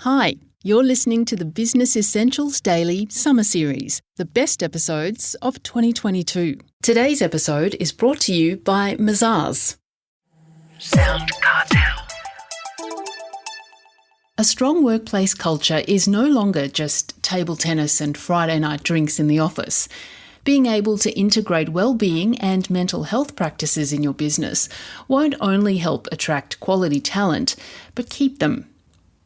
Hi, you're listening to the Business Essentials Daily Summer Series, the best episodes of 2022. Today's episode is brought to you by Mazars. SoundCartel. A strong workplace culture is no longer just table tennis and Friday night drinks in the office. Being able to integrate wellbeing and mental health practices in your business won't only help attract quality talent, but keep them.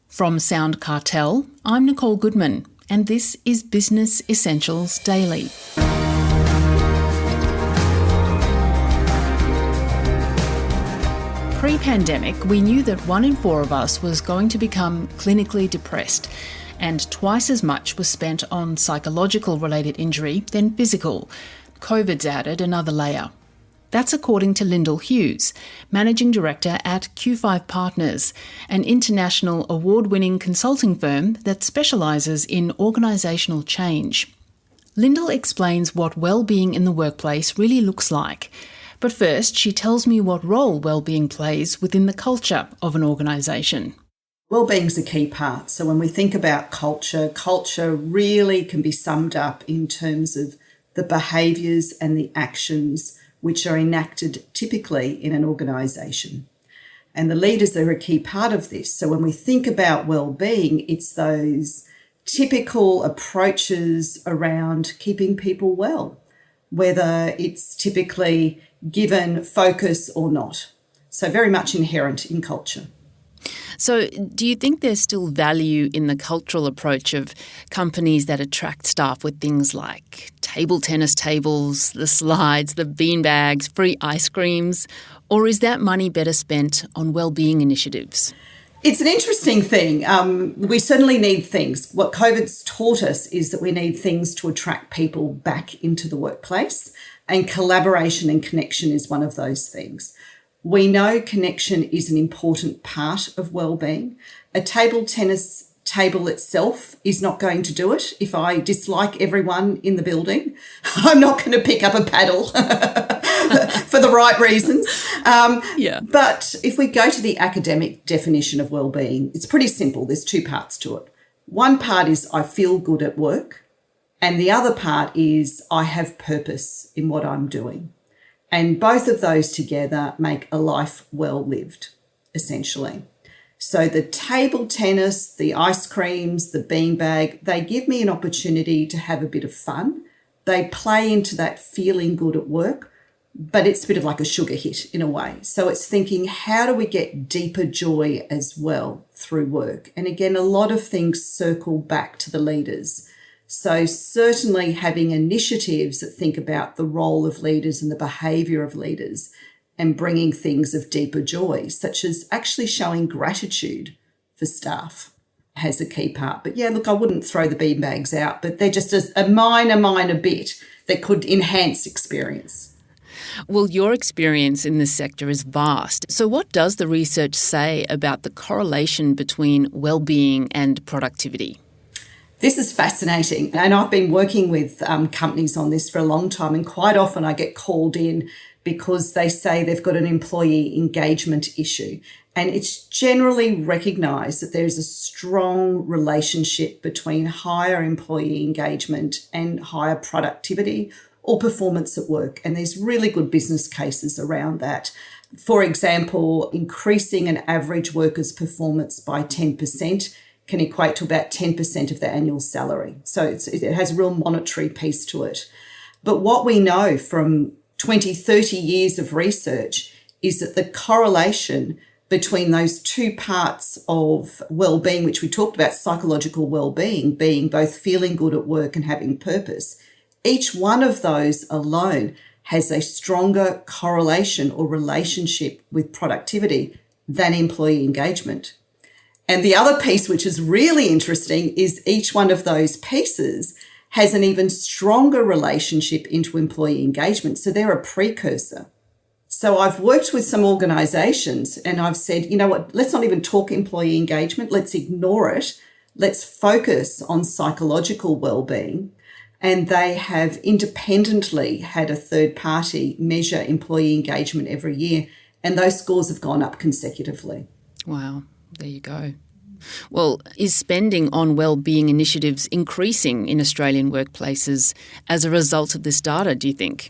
From SoundCartel, I'm Nicole Goodman, and this is Business Essentials Daily. Pre-pandemic, we knew that 1 in 4 of us was going to become clinically depressed, and twice as much was spent on psychological-related injury than physical. COVID's added another layer. That's according to Lyndal Hughes, Managing Director at Q5 Partners, an international award-winning consulting firm that specialises in organisational change. Lyndal explains what wellbeing in the workplace really looks like. But first, she tells me what role wellbeing plays within the culture of an organisation. Wellbeing's a key part. So when we think about culture really can be summed up in terms of the behaviours and the actions which are enacted typically in an organisation. And the leaders are a key part of this. So when we think about wellbeing, it's those typical approaches around keeping people well, whether it's typically given focus or not. So very much inherent in culture. So do you think there's still value in the cultural approach of companies that attract staff with things like table tennis tables, the slides, the beanbags, free ice creams? Or is that money better spent on wellbeing initiatives? It's an interesting thing. We certainly need things. What COVID's taught us is that we need things to attract people back into the workplace, and collaboration and connection is one of those things. We know connection is an important part of wellbeing. A table tennis table itself is not going to do it. If I dislike everyone in the building, I'm not going to pick up a paddle for the right reasons. But if we go to the academic definition of wellbeing, it's pretty simple. There's 2 parts to it. One part is I feel good at work, and the other part is I have purpose in what I'm doing. And both of those together make a life well lived, essentially. So the table tennis, the ice creams, the beanbag, they give me an opportunity to have a bit of fun. They play into that feeling good at work, but it's a bit of like a sugar hit in a way. So it's thinking, how do we get deeper joy as well through work? And again, a lot of things circle back to the leaders. So certainly having initiatives that think about the role of leaders and the behaviour of leaders and bringing things of deeper joy, such as actually showing gratitude for staff, has a key part. But yeah, look, I wouldn't throw the beanbags out, but they're just a minor bit that could enhance experience. Well, your experience in this sector is vast. So what does the research say about the correlation between wellbeing and productivity? This is fascinating, and I've been working with companies on this for a long time, and quite often I get called in because they say they've got an employee engagement issue, and it's generally recognised that there's a strong relationship between higher employee engagement and higher productivity or performance at work, and there's really good business cases around that. For example, increasing an average worker's performance by 10% can equate to about 10% of their annual salary. So it has a real monetary piece to it. But what we know from 20, 30 years of research is that the correlation between those 2 parts of well-being, which we talked about, psychological well-being, being both feeling good at work and having purpose, each one of those alone has a stronger correlation or relationship with productivity than employee engagement. And the other piece, which is really interesting, is each one of those pieces has an even stronger relationship into employee engagement. So they're a precursor. So I've worked with some organisations and I've said, you know what, let's not even talk employee engagement. Let's ignore it. Let's focus on psychological wellbeing. And they have independently had a third party measure employee engagement every year. And those scores have gone up consecutively. Wow. There you go. Well, is spending on wellbeing initiatives increasing in Australian workplaces as a result of this data, do you think?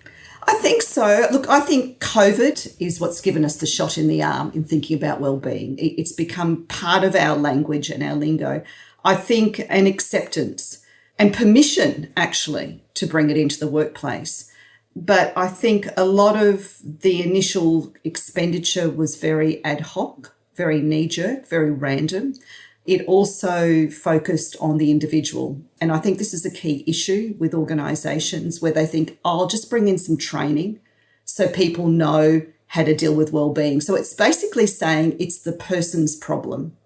I think so. Look, I think COVID is what's given us the shot in the arm in thinking about wellbeing. It's become part of our language and our lingo. I think an acceptance and permission, actually, to bring it into the workplace. But I think a lot of the initial expenditure was very ad hoc, very knee-jerk, very random. It also focused on the individual. And I think this is a key issue with organisations where they think, oh, I'll just bring in some training so people know how to deal with wellbeing. So it's basically saying it's the person's problem.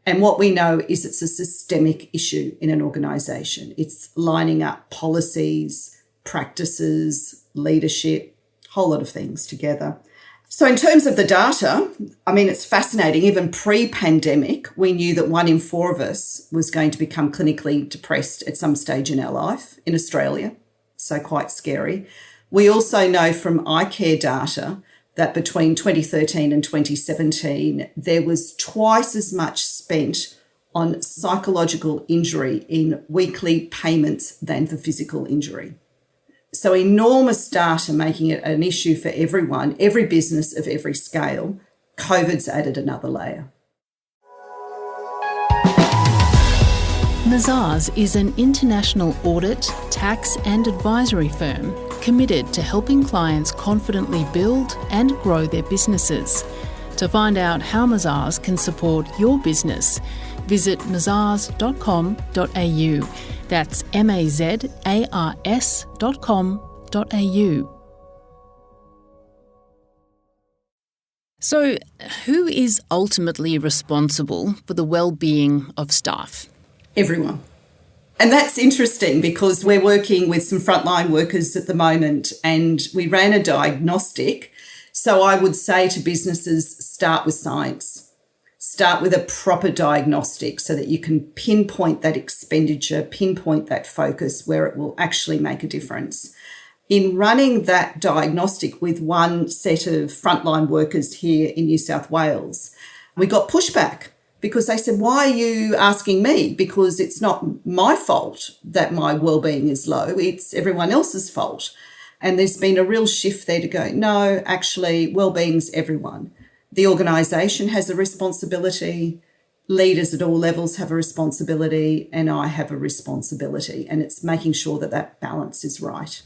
And what we know is it's a systemic issue in an organisation. It's lining up policies, practices, leadership, a whole lot of things together. So in terms of the data, I mean, it's fascinating. Even pre-pandemic, we knew that 1 in 4 of us was going to become clinically depressed at some stage in our life in Australia. So quite scary. We also know from iCare data that between 2013 and 2017, there was twice as much spent on psychological injury in weekly payments than for physical injury. So enormous data making it an issue for everyone, every business of every scale. COVID's added another layer. Mazars is an international audit, tax and advisory firm committed to helping clients confidently build and grow their businesses. To find out how Mazars can support your business, visit mazars.com.au. That's mazars.com.au. So, who is ultimately responsible for the well-being of staff? Everyone. And that's interesting because we're working with some frontline workers at the moment and we ran a diagnostic. So I would say to businesses, start with science. Start with a proper diagnostic so that you can pinpoint that expenditure, pinpoint that focus where it will actually make a difference. In running that diagnostic with one set of frontline workers here in New South Wales, we got pushback because they said, why are you asking me? Because it's not my fault that my wellbeing is low, it's everyone else's fault. And there's been a real shift there to go, no, actually, wellbeing's everyone. The organisation has a responsibility, leaders at all levels have a responsibility, and I have a responsibility. And it's making sure that that balance is right.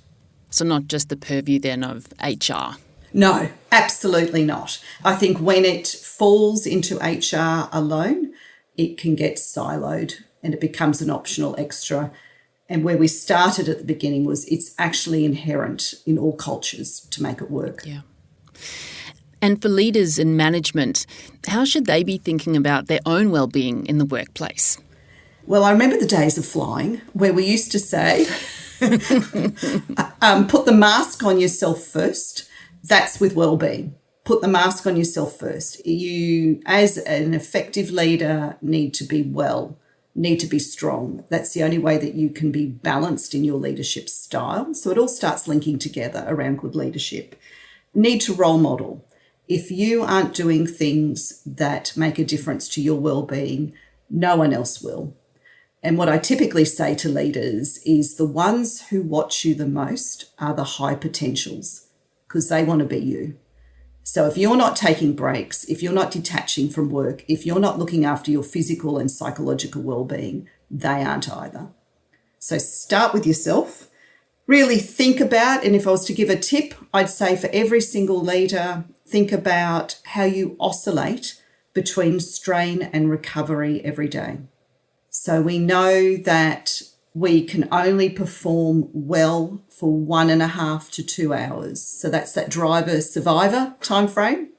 So not just the purview then of HR? No, absolutely not. I think when it falls into HR alone, it can get siloed and it becomes an optional extra. And where we started at the beginning was it's actually inherent in all cultures to make it work. Yeah. And for leaders in management, how should they be thinking about their own well-being in the workplace? Well, I remember the days of flying where we used to say, put the mask on yourself first. That's with wellbeing. Put the mask on yourself first. You, as an effective leader, need to be well, need to be strong. That's the only way that you can be balanced in your leadership style. So it all starts linking together around good leadership. Need to role model. If you aren't doing things that make a difference to your well-being, no one else will. And what I typically say to leaders is the ones who watch you the most are the high potentials because they want to be you. So if you're not taking breaks, if you're not detaching from work, if you're not looking after your physical and psychological well-being, they aren't either. So start with yourself. Really think about, and if I was to give a tip, I'd say for every single leader, think about how you oscillate between strain and recovery every day. So we know that we can only perform well for 1.5 to 2 hours. So that's that driver survivor time frame.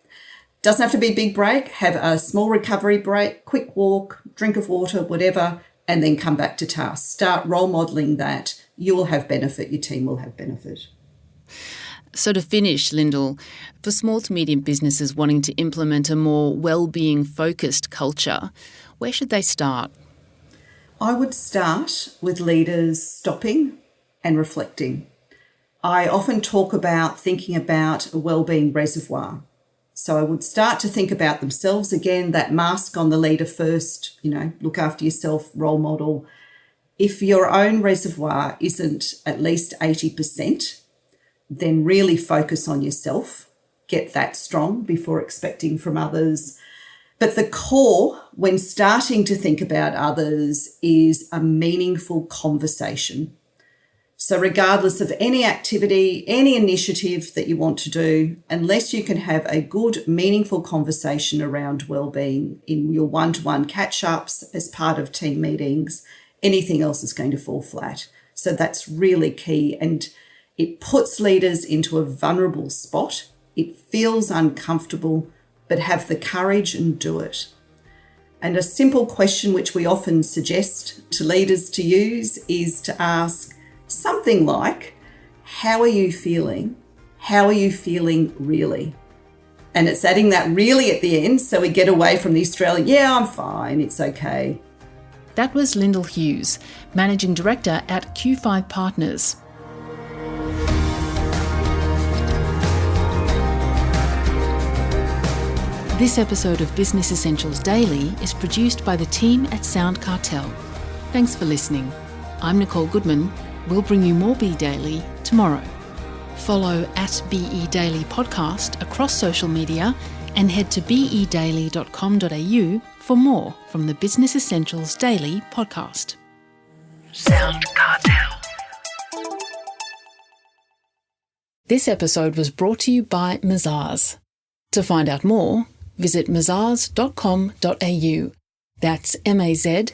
Doesn't have to be a big break. Have a small recovery break, quick walk, drink of water, whatever, and then come back to task. Start role modelling that. You will have benefit, your team will have benefit. So to finish, Lyndal, for small to medium businesses wanting to implement a more well-being focused culture, where should they start? I would start with leaders stopping and reflecting. I often talk about thinking about a wellbeing reservoir. So I would start to think about themselves again, that mask on the leader first, look after yourself, role model. If your own reservoir isn't at least 80%, then really focus on yourself. Get that strong before expecting from others. But the core, when starting to think about others, is a meaningful conversation. So regardless of any activity, any initiative that you want to do, unless you can have a good, meaningful conversation around wellbeing in your one-to-one catch-ups as part of team meetings, anything else is going to fall flat. So that's really key. And it puts leaders into a vulnerable spot. It feels uncomfortable, but have the courage and do it. And a simple question which we often suggest to leaders to use is to ask something like, how are you feeling? How are you feeling really? And it's adding that really at the end so we get away from the Australian, yeah, I'm fine, it's okay. That was Lyndal Hughes, Managing Director at Q5 Partners. This episode of Business Essentials Daily is produced by the team at SoundCartel. Thanks for listening. I'm Nicole Goodman. We'll bring you more Be Daily tomorrow. Follow at BE Daily Podcast across social media and head to bedaily.com.au for more from the Business Essentials Daily podcast. SoundCartel. This episode was brought to you by Mazars. To find out more, visit mazars.com.au. That's mazars.com.au.